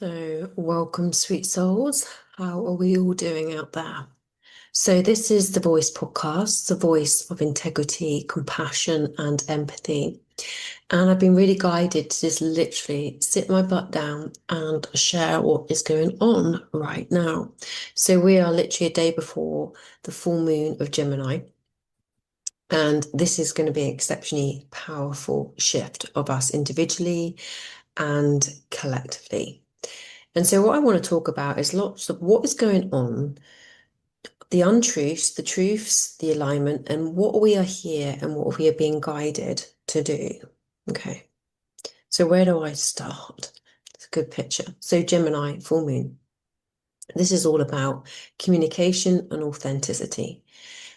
So, welcome, sweet souls. How are we all doing out there? So, this is the Voice podcast, the voice of integrity, compassion, and empathy. And I've been really guided to just literally sit my butt down and share what is going on right now. So, we are literally a day before the full moon of Gemini. And this is going to be an exceptionally powerful shift of us individually and collectively. And so, what I want to talk about is lots of what is going on, the untruths, the truths, the alignment, and what we are here and what we are being guided to do. Okay. So, where do I start? It's a good picture. So, Gemini, full moon. This is all about communication and authenticity.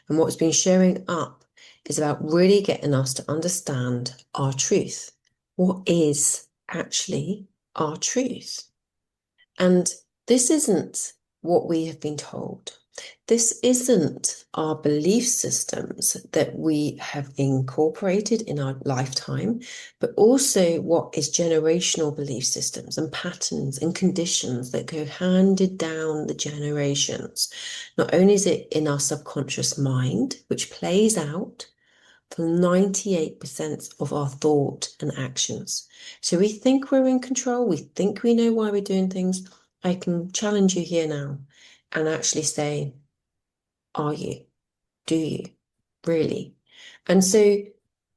And what's been showing up is about really getting us to understand our truth. What is actually our truth? And this isn't what we have been told. This isn't our belief systems that we have incorporated in our lifetime, but also what is generational belief systems and patterns and conditions that go handed down the generations. Not only is it in our subconscious mind, which plays out for 98% of our thought and actions. So we think we're in control, we think we know why we're doing things. I can challenge you here now and actually say, are you? Do you? Really? And so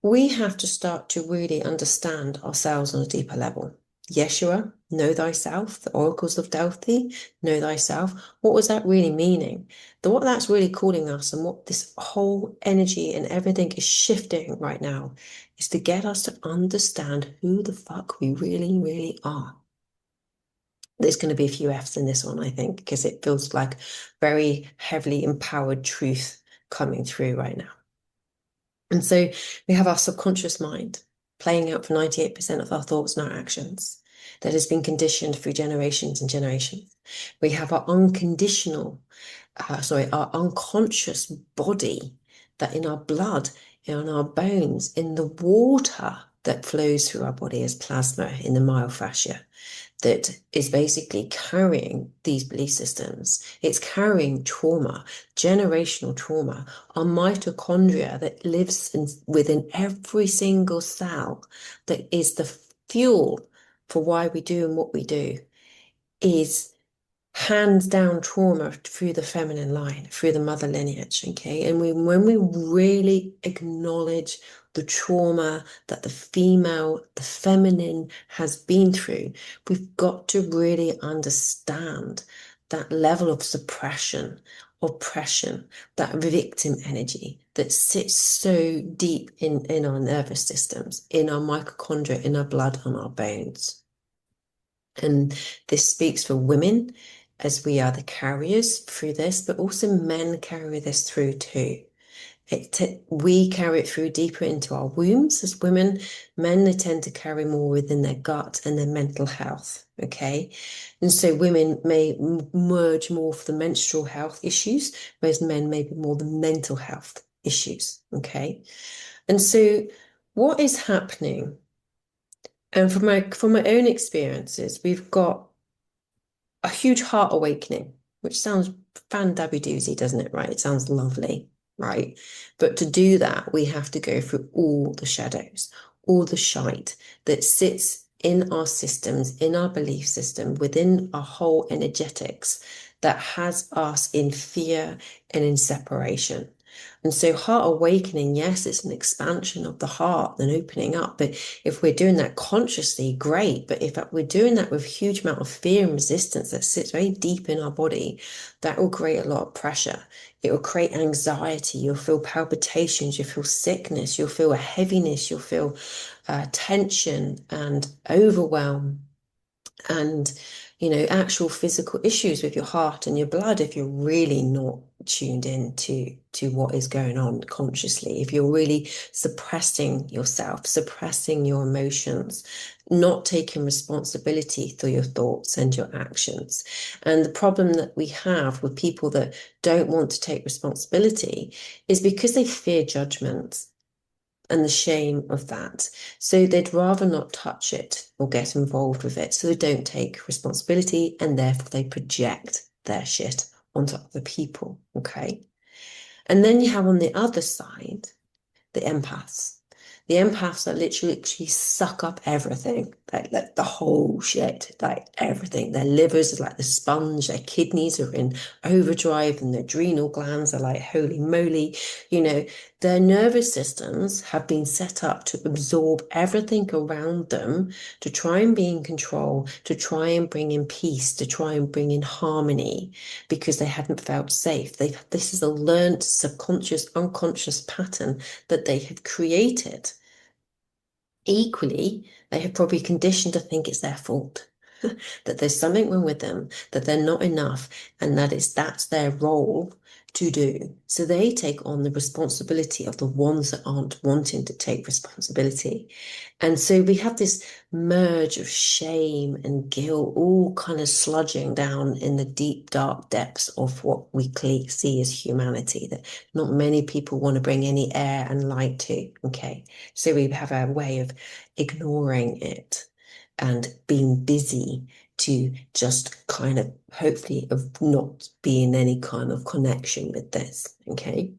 we have to start to really understand ourselves on a deeper level. Yeshua, know thyself, the oracles of Delphi, know thyself. What was that really meaning? What that's really calling us and what this whole energy and everything is shifting right now is to get us to understand who the fuck we really, really are. There's going to be a few F's in this one, I think, because it feels like very heavily empowered truth coming through right now. And so we have our subconscious mind playing out for 98% of our thoughts and our actions that has been conditioned through generations and generations. We have our our unconscious body that in our blood, in our bones, in the water that flows through our body as plasma in the myofascia that is basically carrying these belief systems. It's carrying trauma, generational trauma, our mitochondria that lives within every single cell that is the fuel for why we do and what we do is hands down trauma through the feminine line, through the mother lineage, okay? And when we really acknowledge the trauma that the feminine has been through, we've got to really understand that level of suppression, oppression, that victim energy that sits so deep in our nervous systems, in our mitochondria, in our blood, on our bones. And this speaks for women as we are the carriers through this, but also men carry this through too. We carry it through deeper into our wombs as women. Men, they tend to carry more within their gut and their mental health, okay? And so women may merge more for the menstrual health issues, whereas men may be more the mental health issues, okay? And so what is happening? And from my own experiences, we've got a huge heart awakening, which sounds fan-dabby-doozy, doesn't it, right? It sounds lovely, right? But to do that, we have to go through all the shadows, all the shite that sits in our systems, in our belief system, within our whole energetics that has us in fear and in separation. And so heart awakening, yes, it's an expansion of the heart and opening up. But if we're doing that consciously, great. But if we're doing that with a huge amount of fear and resistance that sits very deep in our body, that will create a lot of pressure. It will create anxiety. You'll feel palpitations. You'll feel sickness. You'll feel a heaviness. You'll feel tension and overwhelm and actual physical issues with your heart and your blood if you're really not tuned in to what is going on consciously, if you're really suppressing yourself, suppressing your emotions, not taking responsibility for your thoughts and your actions. And the problem that we have with people that don't want to take responsibility is because they fear judgment. and the shame of that. So they'd rather not touch it or get involved with it. So they don't take responsibility and therefore they project their shit onto other people. Okay. And then you have on the other side, the empaths. The empaths that literally actually suck up everything, like the whole shit, like everything. Their livers are like the sponge, their kidneys are in overdrive, and their adrenal glands are like, holy moly. You know, their nervous systems have been set up to absorb everything around them, to try and be in control, to try and bring in peace, to try and bring in harmony, because they hadn't felt safe. This is a learned subconscious, unconscious pattern that they have created. Equally, they have probably conditioned to think it's their fault, that there's something wrong with them, that they're not enough, and that's their role to do. So they take on the responsibility of the ones that aren't wanting to take responsibility. And so we have this merge of shame and guilt all kind of sludging down in the deep, dark depths of what we see as humanity, that not many people want to bring any air and light to. Okay. So we have a way of ignoring it and being busy to just kind of hopefully of not be in any kind of connection with this. Okay.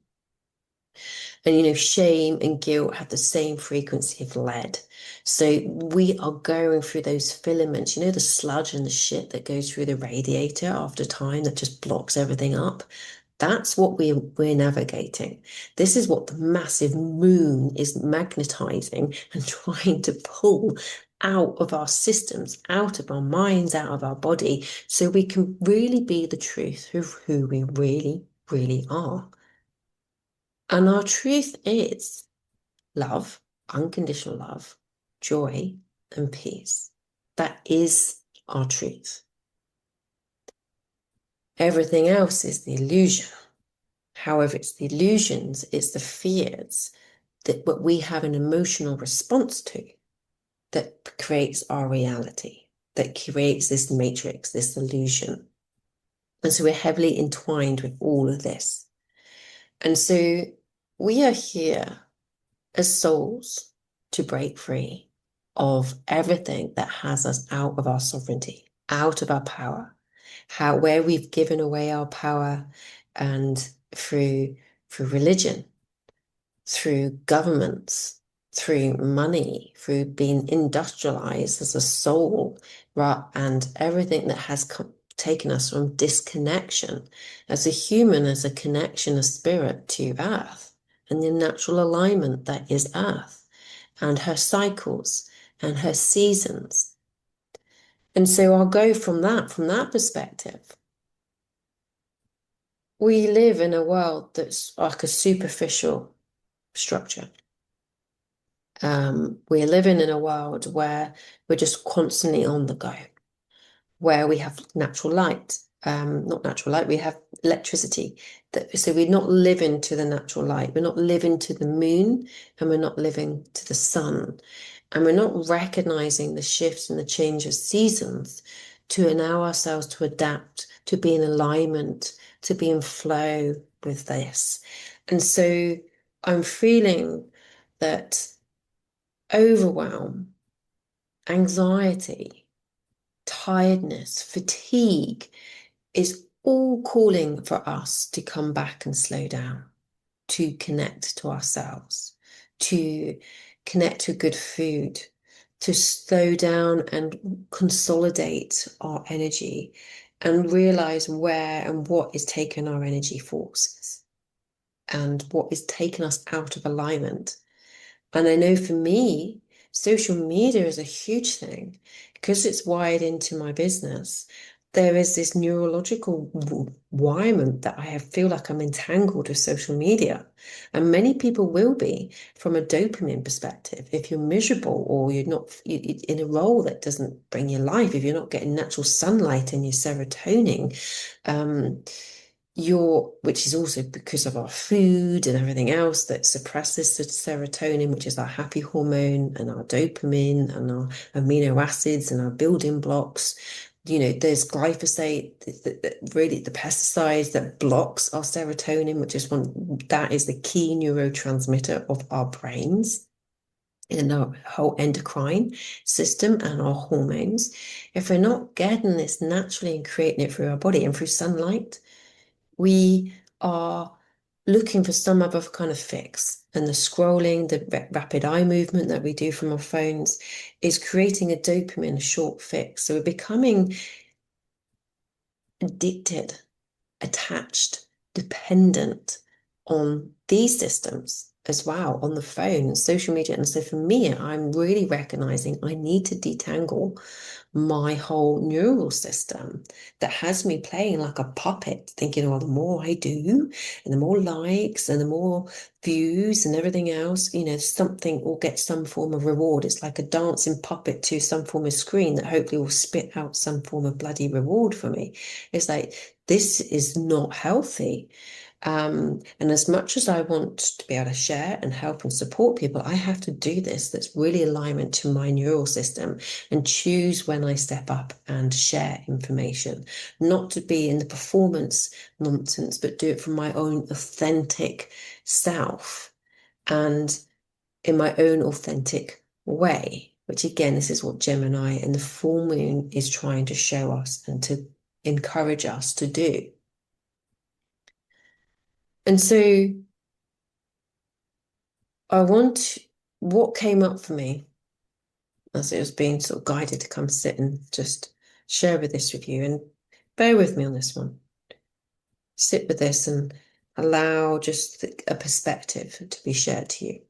And shame and guilt have the same frequency of lead. So we are going through those filaments, the sludge and the shit that goes through the radiator after time that just blocks everything up. That's what we're navigating. This is what the massive moon is magnetizing and trying to pull out of our systems, out of our minds, out of our body, so we can really be the truth of who we really, really are. And our truth is love, unconditional love, joy, and peace. That is our truth. Everything else is the illusion. However, it's the illusions, it's the fears that what we have an emotional response to that creates our reality, that creates this matrix, this illusion. And so we're heavily entwined with all of this. And so we are here as souls to break free of everything that has us out of our sovereignty, out of our power, where we've given away our power, and through religion, through governments, through money, through being industrialized as a soul, right, and everything that has taken us from disconnection as a human, as a connection of spirit to earth and the natural alignment that is earth and her cycles and her seasons. And so I'll go from that perspective. We live in a world that's like a superficial structure. We're living in a world where we're just constantly on the go, where we have natural light, not natural light, we have electricity. So we're not living to the natural light, we're not living to the moon, and we're not living to the sun. And we're not recognizing the shifts and the change of seasons to allow ourselves to adapt, to be in alignment, to be in flow with this. And so I'm feeling that overwhelm, anxiety, tiredness, fatigue is all calling for us to come back and slow down, to connect to ourselves, to connect to good food, to slow down and consolidate our energy and realize where and what is taking our energy forces and what is taking us out of alignment. And I know for me, social media is a huge thing because it's wired into my business. There is this neurological wirement that feel like I'm entangled with social media. And many people will be from a dopamine perspective. If you're miserable or you're not in a role that doesn't bring you life, if you're not getting natural sunlight and your serotonin, which is also because of our food and everything else that suppresses the serotonin, which is our happy hormone, and our dopamine and our amino acids and our building blocks. There's glyphosate, really the pesticides that blocks our serotonin, which is that is the key neurotransmitter of our brains in our whole endocrine system and our hormones. If we're not getting this naturally and creating it through our body and through sunlight, we are looking for some other kind of fix. And the scrolling, the rapid eye movement that we do from our phones is creating a dopamine short fix. So we're becoming addicted, attached, dependent on these systems as well, on the phone, social media. And so for me, I'm really recognizing I need to detangle my whole neural system that has me playing like a puppet, thinking, well, the more I do, and the more likes, and the more views, and everything else, something will get some form of reward. It's like a dancing puppet to some form of screen that hopefully will spit out some form of bloody reward for me. It's like, this is not healthy. And as much as I want to be able to share and help and support people, I have to do this that's really alignment to my neural system and choose when I step up and share information, not to be in the performance nonsense, but do it from my own authentic self and in my own authentic way, which again, this is what Gemini and the full moon is trying to show us and to encourage us to do. And so what came up for me as it was being sort of guided to come sit and just share this with you, and bear with me on this one. Sit with this and allow just a perspective to be shared to you.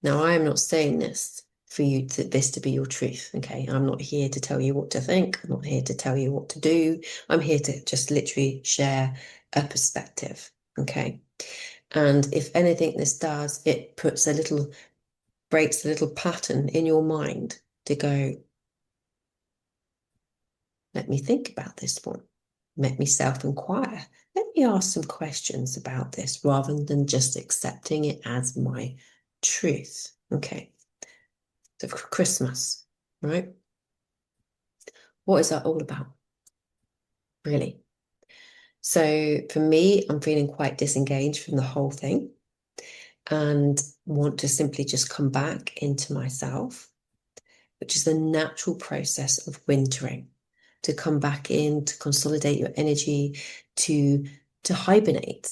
Now, I am not saying this for this to be your truth, okay? I'm not here to tell you what to think. I'm not here to tell you what to do. I'm here to just literally share a perspective, okay? And if anything this does, it breaks a little pattern in your mind to go, let me think about this one. Let me self-inquire. Let me ask some questions about this rather than just accepting it as my truth. Okay. So for Christmas, right? What is that all about? Really? So for me, I'm feeling quite disengaged from the whole thing and want to simply just come back into myself, which is the natural process of wintering, to come back in, to consolidate your energy, to hibernate.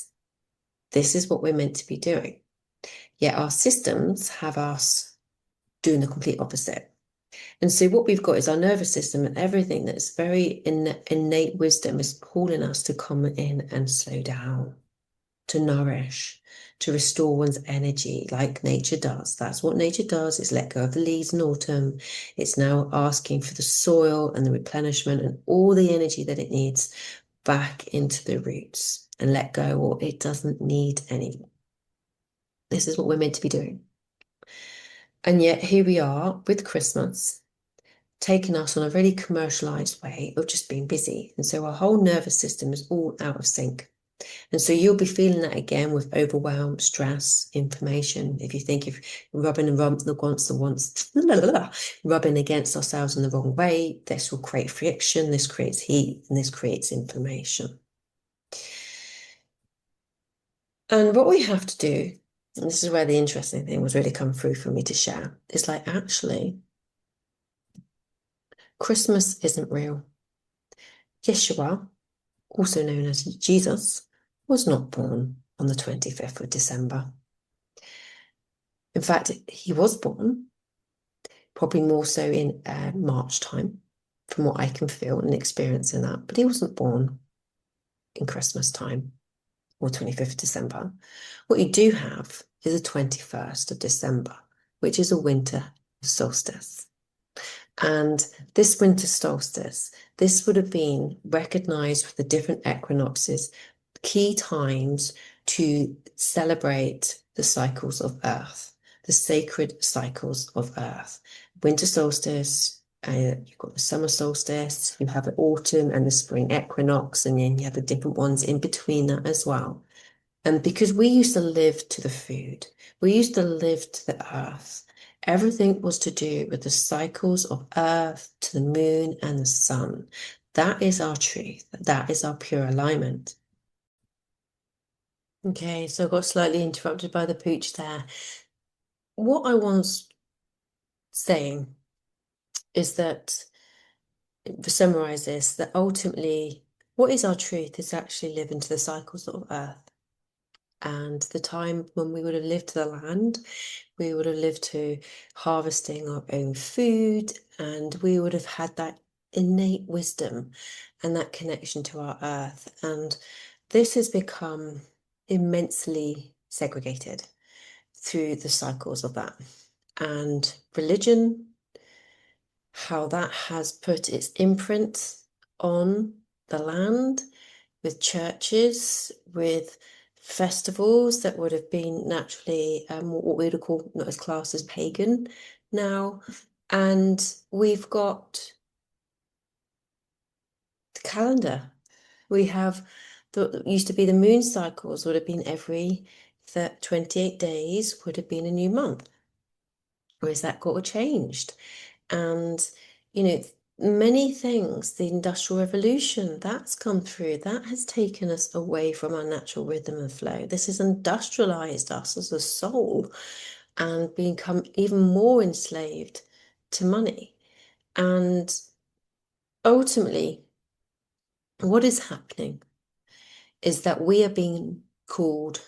This is what we're meant to be doing. Yet our systems have us doing the complete opposite. And so what we've got is our nervous system and everything that's very innate wisdom is calling us to come in and slow down, to nourish, to restore one's energy like nature does. That's what nature does. It's let go of the leaves in autumn. It's now asking for the soil and the replenishment and all the energy that it needs back into the roots and let go what it doesn't need anymore. This is what we're meant to be doing. And yet here we are with Christmas, taking us on a really commercialized way of just being busy. And so our whole nervous system is all out of sync. And so you'll be feeling that again with overwhelm, stress, inflammation. If you think if rubbing rubbing against ourselves in the wrong way, this will create friction, this creates heat, and this creates inflammation. And what we have to do, and this is where the interesting thing was really come through for me to share, is like actually, Christmas isn't real. Yeshua, also known as Jesus, was not born on the 25th of December. In fact, he was born probably more so in March time, from what I can feel and experience in that, but he wasn't born in Christmas time or 25th of December. What you do have is the 21st of December, which is a winter solstice. And this winter solstice, this would have been recognized with the different equinoxes, key times to celebrate the cycles of Earth, the sacred cycles of Earth. Winter solstice, you've got the summer solstice, you have the autumn and the spring equinox, and then you have the different ones in between that as well. And because we used to live to the food, we used to live to the earth, Everything was to do with the cycles of Earth to the moon and the sun. That is our truth. That is our pure alignment. Okay, so I got slightly interrupted by the pooch there. What I was saying is that, to summarize this, that ultimately, what is our truth is actually live into the cycles of Earth. And the time when we would have lived to the land, we would have lived to harvesting our own food, and we would have had that innate wisdom and that connection to our earth. And this has become immensely segregated through the cycles of that. And religion, how that has put its imprint on the land with churches, with festivals that would have been naturally what we would call not as classed as pagan now. And we've got the calendar. We have the used to be the moon cycles would have been every 28 days would have been a new month. Whereas that got changed. And, you know, many things, the Industrial Revolution, that's come through, that has taken us away from our natural rhythm and flow. This has industrialized us as a soul and become even more enslaved to money. And ultimately, what is happening is that we are being called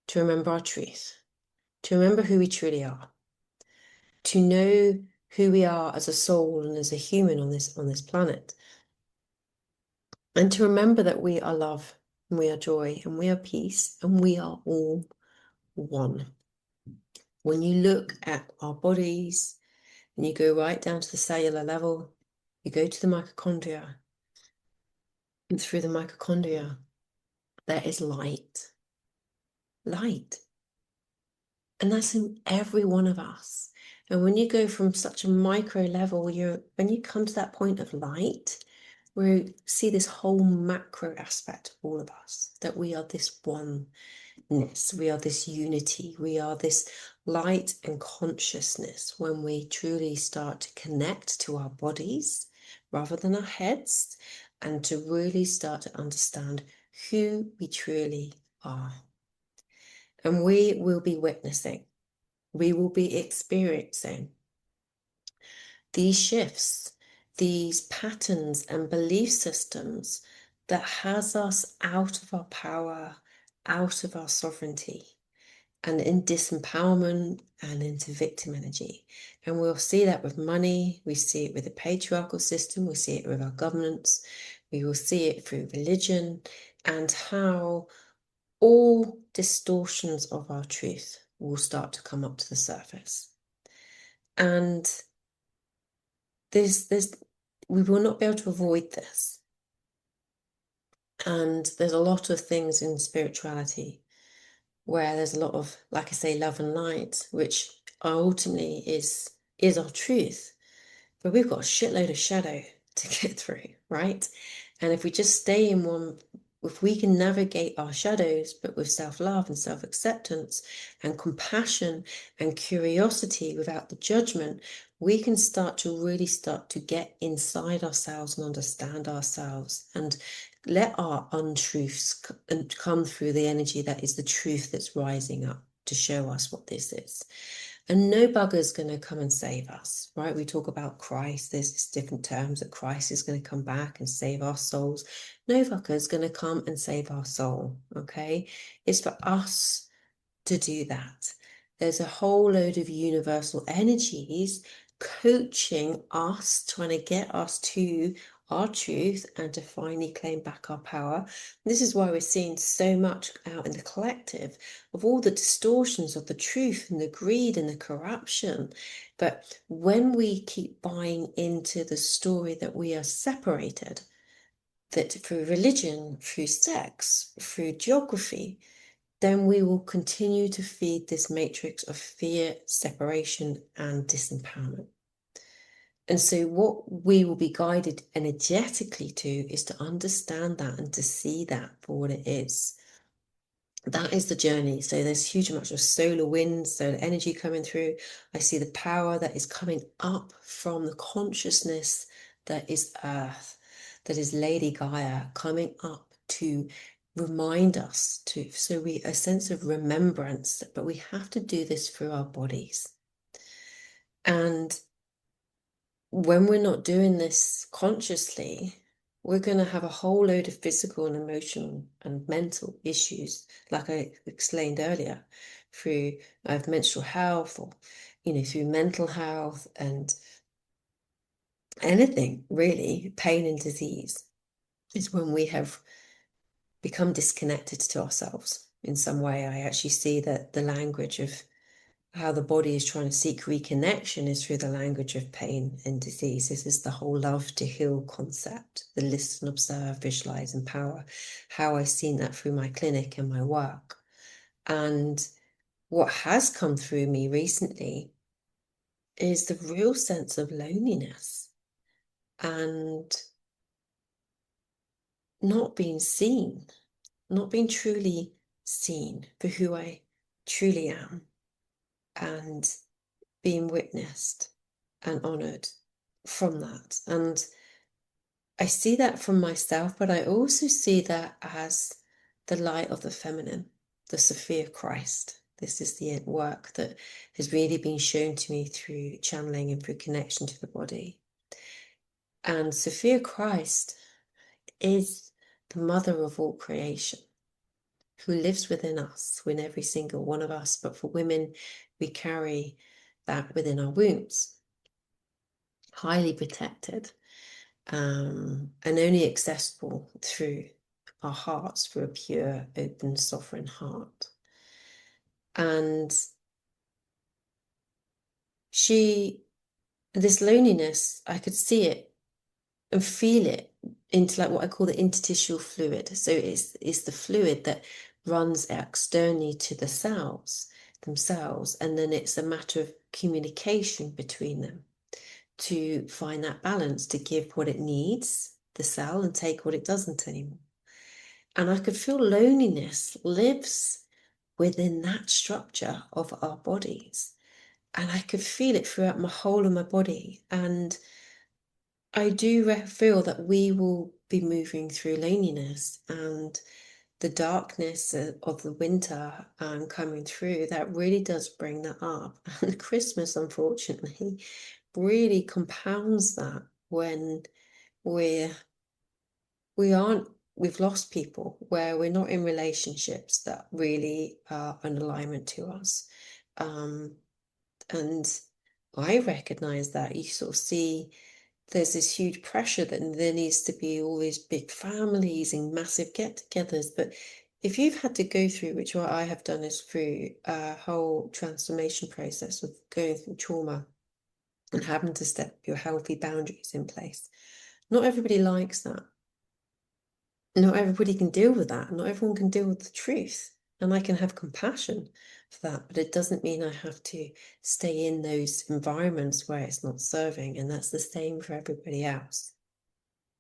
to remember our truth, to remember who we truly are, to know who we are as a soul and as a human on this planet. And to remember that we are love, and we are joy, and we are peace, and we are all one. When you look at our bodies and you go right down to the cellular level, you go to the mitochondria, and through the mitochondria, there is light. Light. And that's in every one of us. And when you go from such a micro level, when you come to that point of light, we see this whole macro aspect of all of us, that we are this oneness, we are this unity, we are this light and consciousness when we truly start to connect to our bodies rather than our heads, and to really start to understand who we truly are. And we will be witnessing, we will be experiencing these shifts, these patterns and belief systems that has us out of our power, out of our sovereignty, and in disempowerment and into victim energy. And we'll see that with money, we see it with the patriarchal system, we see it with our governments, we will see it through religion, and how all distortions of our truth will start to come up to the surface. And we will not be able to avoid this. And there's a lot of things in spirituality where there's a lot of, like I say, love and light, which ultimately is our truth. But we've got a shitload of shadow to get through, right? And if we just stay in one, if we can navigate our shadows, but with self-love and self-acceptance and compassion and curiosity without the judgment, we can start to get inside ourselves and understand ourselves and let our untruths come through the energy that is the truth that's rising up to show us what this is. And no bugger's going to come and save us, right? We talk about Christ. There's different terms that Christ is going to come back and save our souls. No fucker's going to come and save our soul, okay? It's for us to do that. There's a whole load of universal energies coaching us, trying to get us to our truth and to finally claim back our power. This is why we're seeing so much out in the collective of all the distortions of the truth and the greed and the corruption. But when we keep buying into the story that we are separated, that through religion, through sex, through geography, then we will continue to feed this matrix of fear, separation, and disempowerment. And so what we will be guided energetically to is to understand that and to see that for what it is. that is the journey. So there's huge amounts of solar wind, solar energy coming through. I see the power that is coming up from the consciousness that is Earth, that is Lady Gaia, coming up to remind us to, so we, a sense of remembrance, but we have to do this through our bodies. And when we're not doing this consciously, we're going to have a whole load of physical and emotional and mental issues, like I explained earlier, through menstrual health or, through mental health and anything really, pain and disease, is when we have become disconnected to ourselves in some way. I actually see that the language of how the body is trying to seek reconnection is through the language of pain and disease. This is the whole love to heal concept, the listen, observe, visualize, empower, how I've seen that through my clinic and my work. And what has come through me recently is the real sense of loneliness and not being seen, not being truly seen for who I truly am, and being witnessed and honored from that. And I see that from myself, but I also see that as the light of the feminine, the Sophia Christ. This is the work that has really been shown to me through channeling and through connection to the body. And Sophia Christ is the mother of all creation, who lives within us, within every single one of us. But for women, we carry that within our wombs, highly protected, and only accessible through our hearts, through a pure, open, sovereign heart. And this loneliness, I could see it and feel it into like what I call the interstitial fluid. So it's the fluid that runs externally to the cells themselves, and then it's a matter of communication between them to find that balance, to give what it needs, the cell, and take what it doesn't anymore. And I could feel loneliness lives within that structure of our bodies. And I could feel it throughout my whole of my body. And I do feel that we will be moving through loneliness and the darkness of the winter coming through. That really does bring that up. And Christmas, unfortunately, really compounds that when we're we aren't we've lost people, where we're not in relationships that really are an alignment to us. And I recognize that. You sort of see there's this huge pressure that there needs to be all these big families and massive get-togethers. But if you've had to go through, which what I have done is through a whole transformation process of going through trauma and having to step your healthy boundaries in place, not everybody likes that. Not everybody can deal with that. Not everyone can deal with the truth. And I can have compassion for that, but it doesn't mean I have to stay in those environments where it's not serving. And that's the same for everybody else.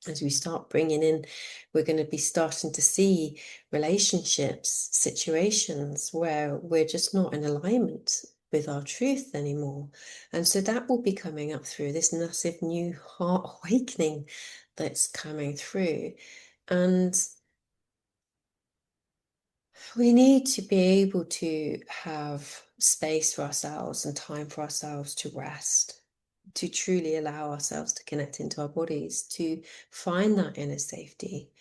As we start bringing in, we're going to be starting to see relationships, situations where we're just not in alignment with our truth anymore. And so that will be coming up through this massive new heart awakening that's coming through. And we need to be able to have space for ourselves and time for ourselves to rest, to truly allow ourselves to connect into our bodies, to find that inner safety,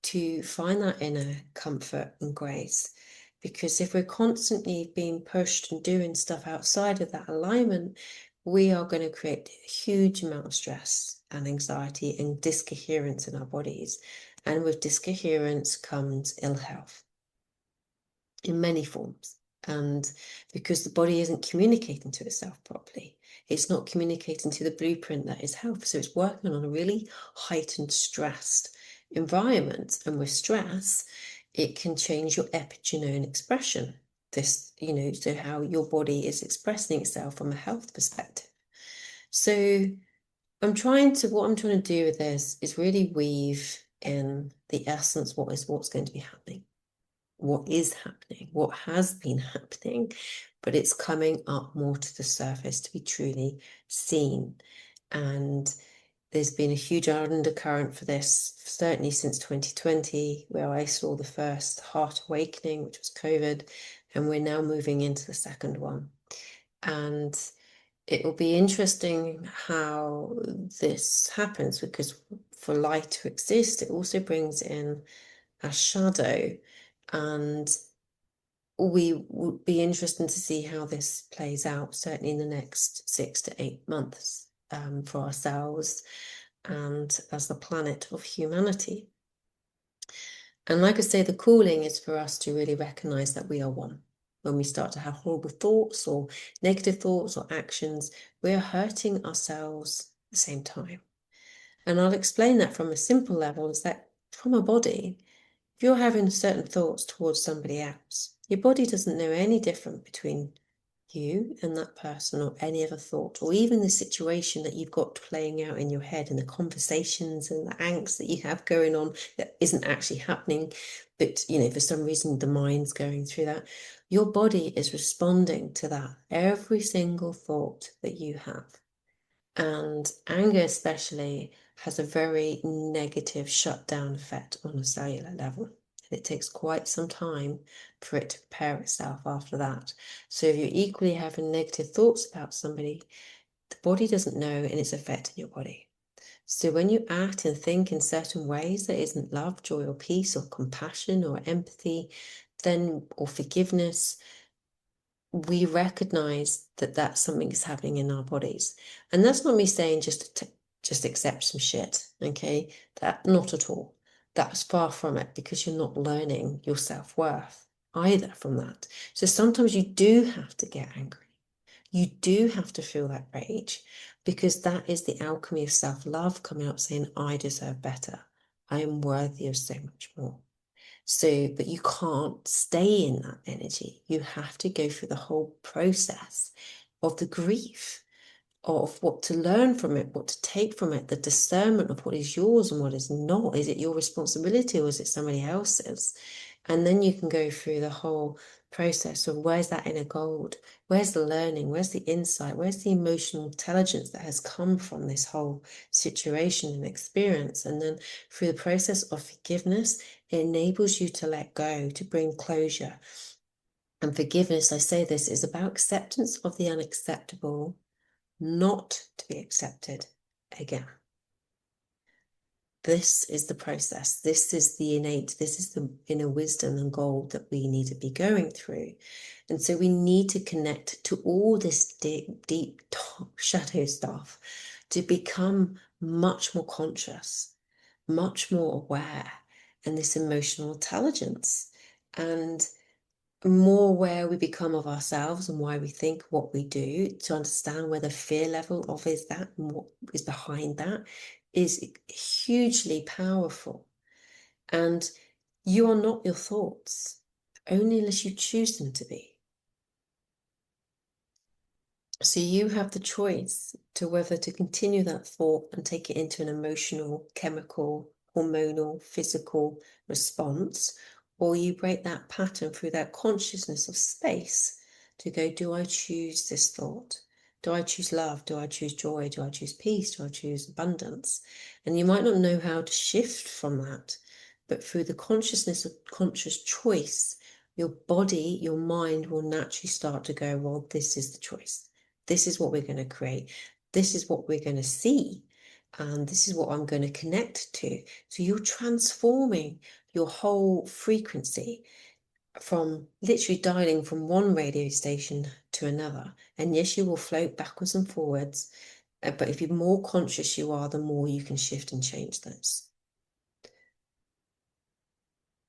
to find that inner comfort and grace. Because if we're constantly being pushed and doing stuff outside of that alignment, we are going to create a huge amount of stress and anxiety and discoherence in our bodies. And with discoherence comes ill health in many forms. And because the body isn't communicating to itself properly, it's not communicating to the blueprint that is health. So it's working on a really heightened, stressed environment. And with stress, it can change your epigenome expression. This, so how your body is expressing itself from a health perspective. So what I'm trying to do with this is really weave in the essence what's going to be happening. what is happening, what has been happening, but it's coming up more to the surface to be truly seen. And there's been a huge undercurrent for this, certainly since 2020, where I saw the first heart awakening, which was COVID, and we're now moving into the second one. And it will be interesting how this happens, because for light to exist, it also brings in a shadow, and we would be interested to see how this plays out, certainly in the next 6 to 8 months, for ourselves and as the planet of humanity. And like I say, the calling is for us to really recognize that we are one. When we start to have horrible thoughts or negative thoughts or actions, we are hurting ourselves at the same time. And I'll explain that from a simple level, is that from a body, if you're having certain thoughts towards somebody else, your body doesn't know any different between you and that person or any other thought, or even the situation that you've got playing out in your head and the conversations and the angst that you have going on that isn't actually happening, but for some reason the mind's going through that. Your body is responding to that every single thought that you have. And anger especially has a very negative shutdown effect on a cellular level. And it takes quite some time for it to repair itself after that. So if you're equally having negative thoughts about somebody, the body doesn't know, and it's affecting your body. So when you act and think in certain ways that isn't love, joy, or peace, or compassion, or empathy, or forgiveness, we recognize that that's something that's happening in our bodies. And that's not me saying just accept some shit, okay? That not at all. That's far from it, because you're not learning your self-worth either from that. So sometimes you do have to get angry. You do have to feel that rage, because that is the alchemy of self-love coming up saying, I deserve better. I am worthy of so much more. So, but you can't stay in that energy. You have to go through the whole process of the grief, of what to learn from it, what to take from it, the discernment of what is yours and what is not. Is it your responsibility or is it somebody else's? And then you can go through the whole process of where's that inner gold? Where's the learning? Where's the insight? Where's the emotional intelligence that has come from this whole situation and experience? And then through the process of forgiveness, it enables you to let go, to bring closure. And forgiveness, I say this, is about acceptance of the unacceptable, not to be accepted again. This is the process. This is the innate, this is the inner wisdom and gold that we need to be going through. And so we need to connect to all this deep, deep shadow stuff to become much more conscious, much more aware, and this emotional intelligence. And more aware we become of ourselves and why we think what we do, to understand where the fear level of is that and what is behind that is hugely powerful. And you are not your thoughts, only unless you choose them to be. So you have the choice to whether to continue that thought and take it into an emotional, chemical, hormonal, physical response, or you break that pattern through that consciousness of space to go, do I choose this thought? Do I choose love? Do I choose joy? Do I choose peace? Do I choose abundance? And you might not know how to shift from that, but through the consciousness of conscious choice, your body, your mind will naturally start to go, well, this is the choice. This is what we're going to create. This is what we're going to see. And this is what I'm going to connect to. So you're transforming your whole frequency from literally dialing from one radio station to another. And yes, you will float backwards and forwards. But if you're more conscious you are, the more you can shift and change those.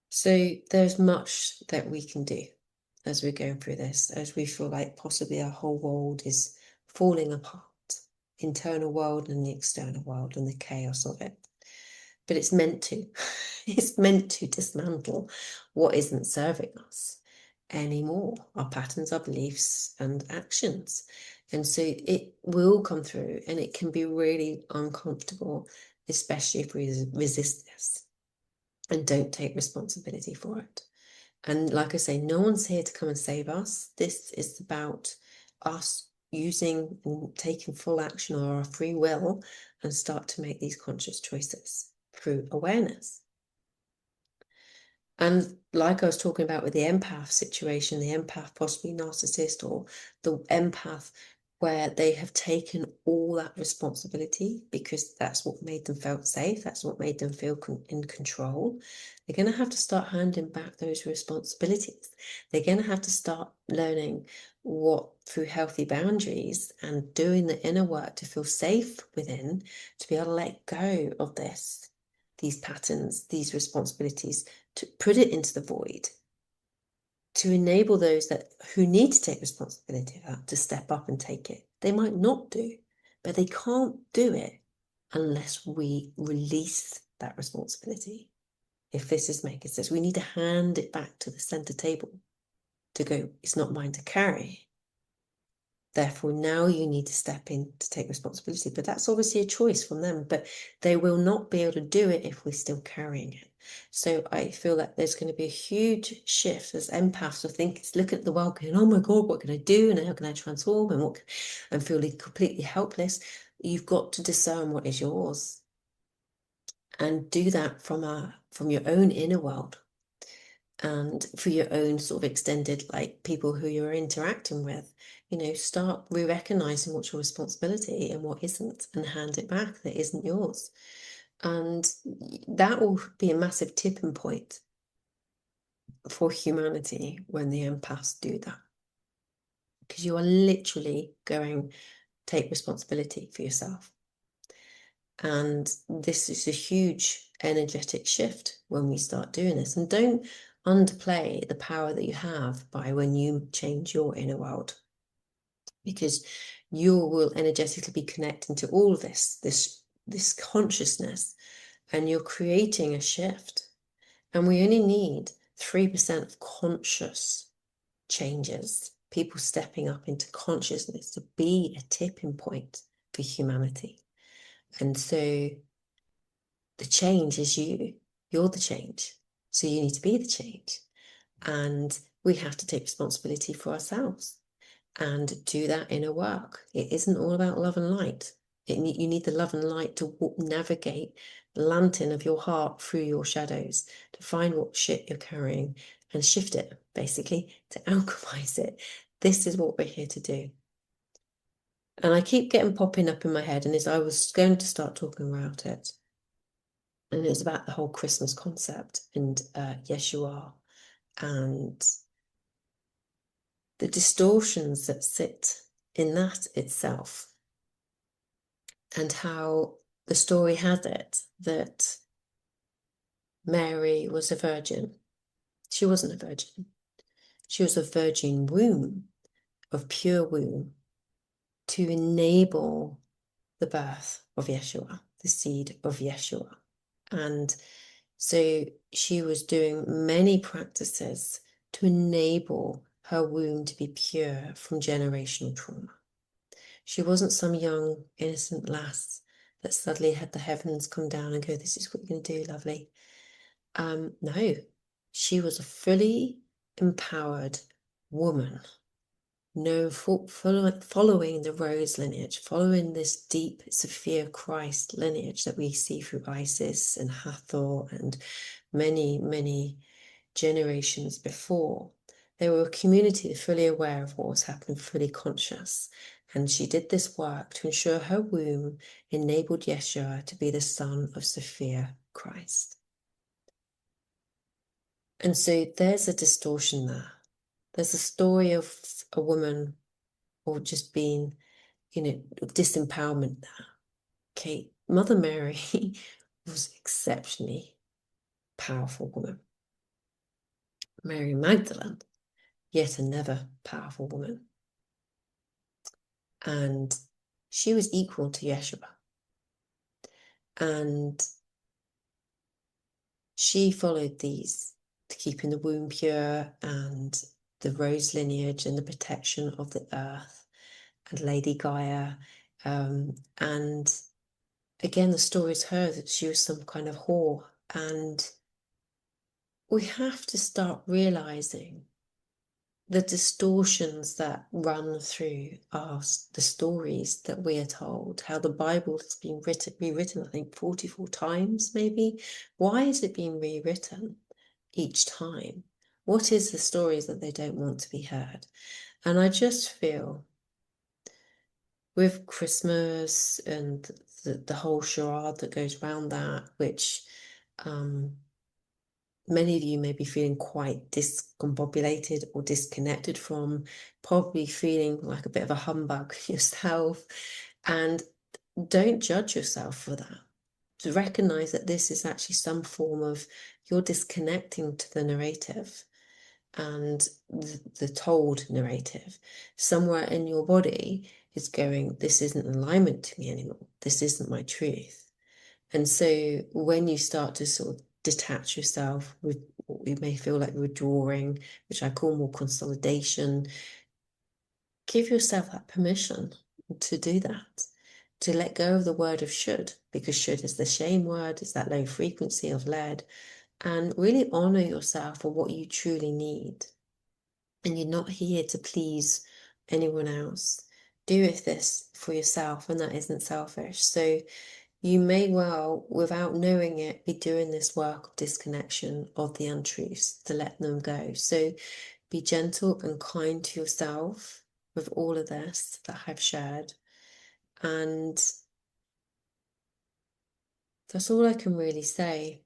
So there's much that we can do as we're going through this, as we feel like possibly our whole world is falling apart, internal world and the external world and the chaos of it. But it's meant to. It's meant to dismantle what isn't serving us anymore, our patterns, our beliefs and actions. And so it will come through, and it can be really uncomfortable, especially if we resist this and don't take responsibility for it. And like I say, no one's here to come and save us. This is about us using and taking full action on our free will and start to make these conscious choices through awareness. And like I was talking about with the empath situation, the empath, possibly narcissist, or the empath where they have taken all that responsibility because that's what made them feel safe, that's what made them feel in control. They're going to have to start handing back those responsibilities. They're going to have to start learning what, through healthy boundaries and doing the inner work to feel safe within, to be able to let go of these patterns, these responsibilities, to put it into the void, to enable those who need to take responsibility for that to step up and take it. They might not do, but they can't do it unless we release that responsibility. If this is making sense, we need to hand it back to the center table to go, it's not mine to carry. Therefore, now you need to step in to take responsibility. But that's obviously a choice from them, but they will not be able to do it if we're still carrying it. So I feel like there's going to be a huge shift as empaths of think, look at the world going, oh my God, what can I do? And how can I transform? And feeling completely helpless. You've got to discern what is yours and do that from your own inner world and for your own sort of extended, like people who you're interacting with, start re-recognizing what's your responsibility and what isn't, and hand it back that isn't yours. And that will be a massive tipping point for humanity when the empaths do that. Because you are literally going to take responsibility for yourself. And this is a huge energetic shift when we start doing this. And don't underplay the power that you have by when you change your inner world, because you will energetically be connecting to all this consciousness, and you're creating a shift. And we only need 3% of conscious changes, people stepping up into consciousness, to be a tipping point for humanity. And so the change is you. You're the change. So you need to be the change. And we have to take responsibility for ourselves and do that inner work. It isn't all about love and light. You need the love and light to navigate the lantern of your heart through your shadows, to find what shit you're carrying and shift it, basically, to alchemize it. This is what we're here to do. And I keep getting popping up in my head, and as I was going to start talking about it, and it was about the whole Christmas concept and Yeshua and the distortions that sit in that itself, and how the story had it that Mary was a virgin. She wasn't a virgin. She was a virgin womb, of pure womb, to enable the birth of Yeshua, the seed of Yeshua. And so she was doing many practices to enable her womb to be pure from generational trauma. She wasn't some young, innocent lass that suddenly had the heavens come down and go, this is what you're going to do, lovely. No, she was a fully empowered woman, following the rose lineage, following this deep Sophia Christ lineage that we see through Isis and Hathor and many, many generations before. They were a community fully aware of what was happening, fully conscious. And she did this work to ensure her womb enabled Yeshua to be the son of Sophia Christ. And so there's a distortion there. There's a story of a woman, or just being, disempowerment there. Okay, Mother Mary was exceptionally powerful woman. Mary Magdalene, yet another powerful woman. And she was equal to Yeshua. And she followed these, to keeping the womb pure and the rose lineage and the protection of the earth and Lady Gaia. And again, the stories her that she was some kind of whore, and we have to start realizing the distortions that run through the stories that we are told, how the Bible has been rewritten, I think 44 times maybe. Why is it being rewritten each time? What is the stories that they don't want to be heard? And I just feel with Christmas and the whole charade that goes around that, which many of you may be feeling quite discombobulated or disconnected from, probably feeling like a bit of a humbug yourself. And don't judge yourself for that. To recognize that this is actually some form of you're disconnecting to the narrative and the told narrative. Somewhere in your body is going, this isn't alignment to me anymore. This isn't my truth. And so when you start to sort of detach yourself with what we may feel like withdrawing, which I call more consolidation, give yourself that permission to do that, to let go of the word of should, because should is the shame word, it's that low frequency of lead, and really honor yourself for what you truly need. And you're not here to please anyone else. Do this for yourself, and that isn't selfish. So you may well, without knowing it, be doing this work of disconnection of the untruths to let them go. So be gentle and kind to yourself with all of this that I've shared. And that's all I can really say.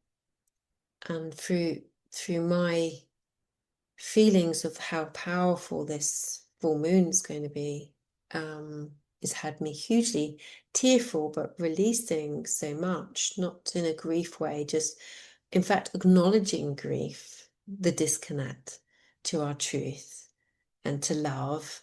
And through my feelings of how powerful this full moon is going to be, it's had me hugely tearful, but releasing so much, not in a grief way, just in fact acknowledging grief, the disconnect to our truth and to love,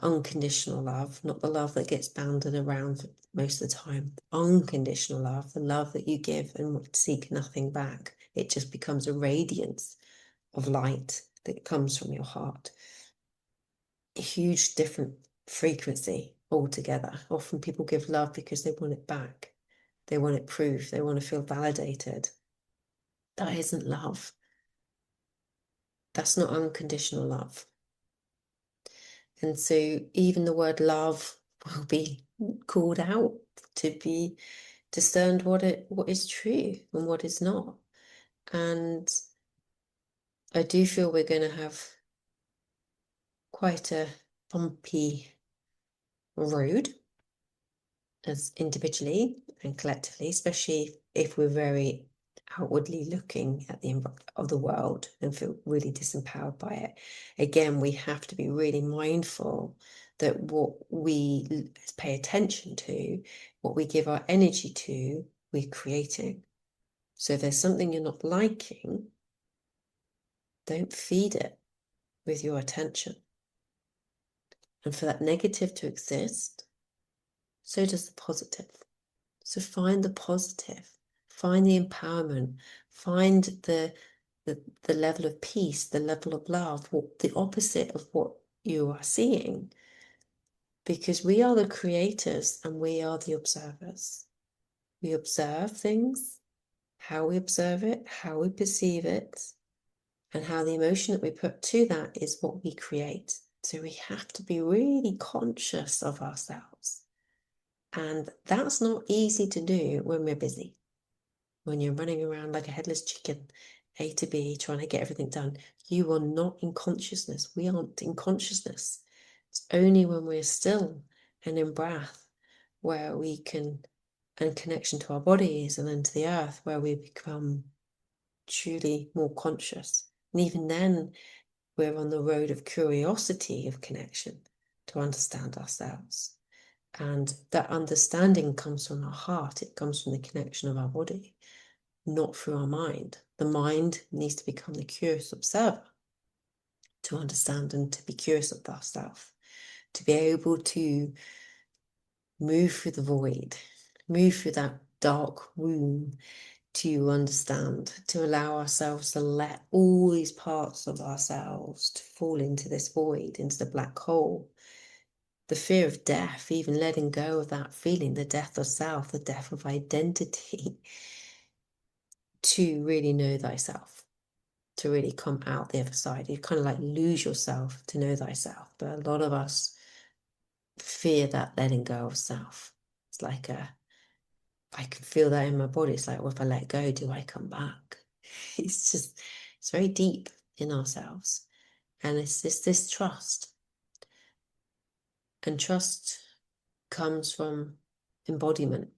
unconditional love, not the love that gets bounded around most of the time, unconditional love, the love that you give and seek nothing back. It just becomes a radiance of light that comes from your heart. A huge different frequency altogether. Often people give love because they want it back. They want it proved. They want to feel validated. That isn't love. That's not unconditional love. And so even the word love will be called out to be discerned what is true and what is not. And I do feel we're going to have quite a bumpy road as individually and collectively, especially if we're very outwardly looking at the world and feel really disempowered by it. Again, we have to be really mindful that what we pay attention to, what we give our energy to, we're creating. So if there's something you're not liking, don't feed it with your attention. And for that negative to exist, so does the positive. So find the positive, find the empowerment, find the level of peace, the level of love, the opposite of what you are seeing. Because we are the creators and we are the observers. We observe things, how we observe it, how we perceive it, and how the emotion that we put to that is what we create. So we have to be really conscious of ourselves. And that's not easy to do when we're busy. When you're running around like a headless chicken, A to B, trying to get everything done, you are not in consciousness. We aren't in consciousness. It's only when we're still and in breath where we can, and connection to our bodies and then to the earth, where we become truly more conscious. And even then, we're on the road of curiosity, of connection, to understand ourselves. And that understanding comes from our heart. It comes from the connection of our body, not through our mind. The mind needs to become the curious observer to understand and to be curious of ourselves, to be able to move through the void, move through that dark womb, to understand, to allow ourselves to let all these parts of ourselves to fall into this void, into the black hole. The fear of death, even letting go of that feeling, the death of self, the death of identity, to really know thyself. to really come out the other side. You kind of like lose yourself to know thyself. But a lot of us fear that letting go of self. It's like I can feel that in my body. It's like, well, if I let go, do I come back? It's very deep in ourselves. And it's this trust. And trust comes from embodiment,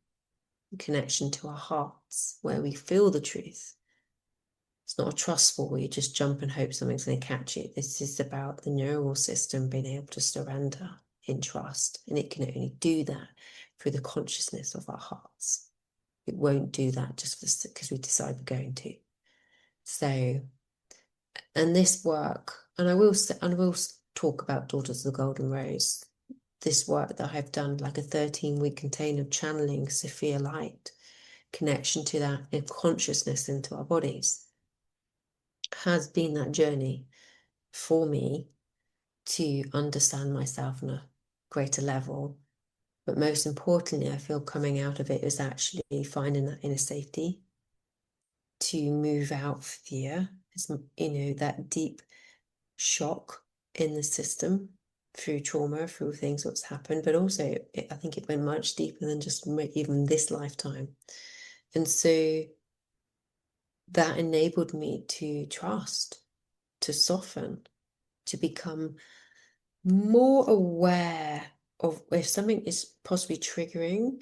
connection to our hearts, where we feel the truth. It's not a trustful where you just jump and hope something's going to catch you. This is about the neural system being able to surrender in trust. And it can only do that through the consciousness of our hearts. It won't do that just because we decide we're going to. So, and this work, and I will talk about Daughters of the Golden Rose, this work that I've done, like a 13-week container of channeling Sophia Light, connection to that and consciousness into our bodies, has been that journey for me to understand myself on a greater level. But most importantly, I feel coming out of it is actually finding that inner safety to move out fear. It's, that deep shock in the system through trauma, through things that's happened, but also I think it went much deeper than just even this lifetime. And so that enabled me to trust, to soften, to become more aware of if something is possibly triggering.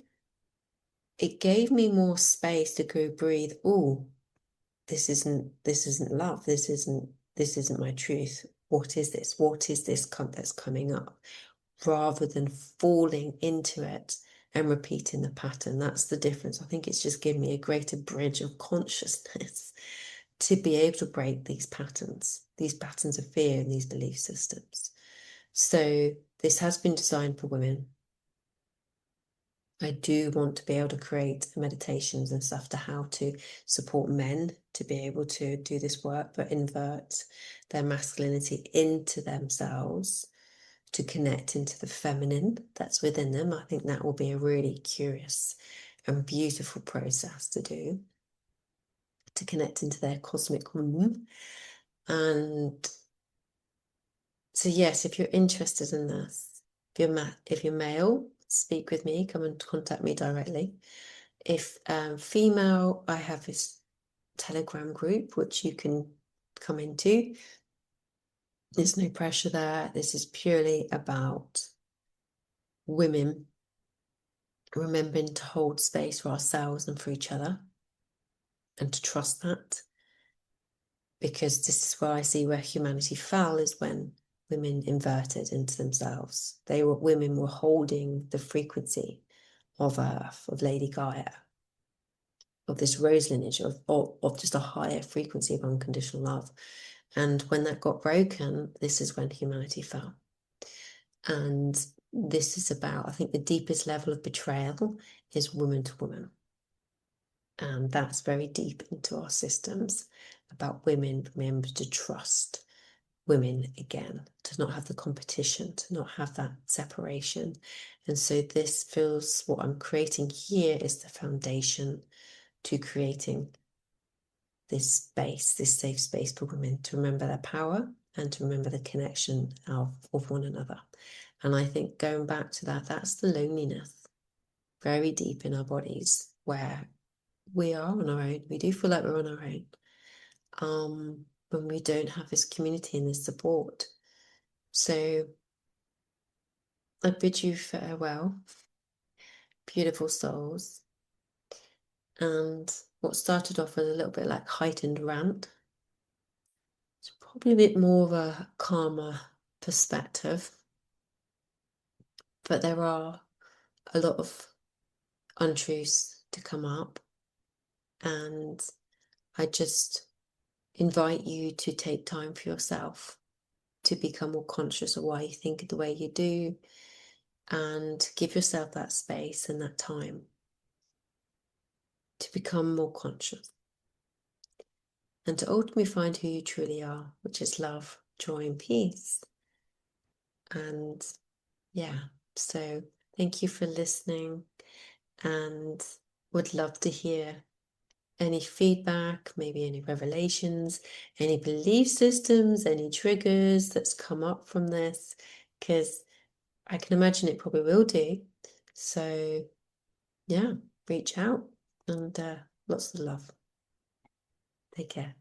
It gave me more space to go breathe. Oh, this isn't love. This isn't my truth. What is this? What is this that's coming up? Rather than falling into it and repeating the pattern. That's the difference. I think it's just given me a greater bridge of consciousness to be able to break these patterns of fear and these belief systems. So this has been designed for women. I do want to be able to create meditations and stuff to how to support men to be able to do this work, but invert their masculinity into themselves to connect into the feminine that's within them. I think that will be a really curious and beautiful process to do, to connect into their cosmic womb. And so, yes, if you're interested in this, if you're male, speak with me, come and contact me directly. If female, I have this Telegram group which you can come into. There's no pressure there. This is purely about women remembering to hold space for ourselves and for each other and to trust that. Because this is where I see where humanity fell, is when women inverted into themselves. Women were holding the frequency of Earth, of Lady Gaia, of this rose lineage, of just a higher frequency of unconditional love. And when that got broken, this is when humanity fell. And this is about, I think the deepest level of betrayal is woman to woman. And that's very deep into our systems, about women remember to trust women again, to not have the competition, to not have that separation. And so this feels, what I'm creating here is the foundation to creating this space, this safe space for women to remember their power and to remember the connection of one another. And I think going back to that, that's the loneliness very deep in our bodies, where we are on our own. We do feel like we're on our own when we don't have this community and this support. So I bid you farewell, beautiful souls. And what started off as a little bit like heightened rant, it's probably a bit more of a calmer perspective. But there are a lot of untruths to come up. And I just invite you to take time for yourself to become more conscious of why you think the way you do, and give yourself that space and that time to become more conscious and to ultimately find who you truly are, which is love, joy, and peace. And yeah, so thank you for listening, and would love to hear any feedback, maybe any revelations, any belief systems, any triggers that's come up from this, because I can imagine it probably will do. So, yeah, reach out and lots of love. Take care.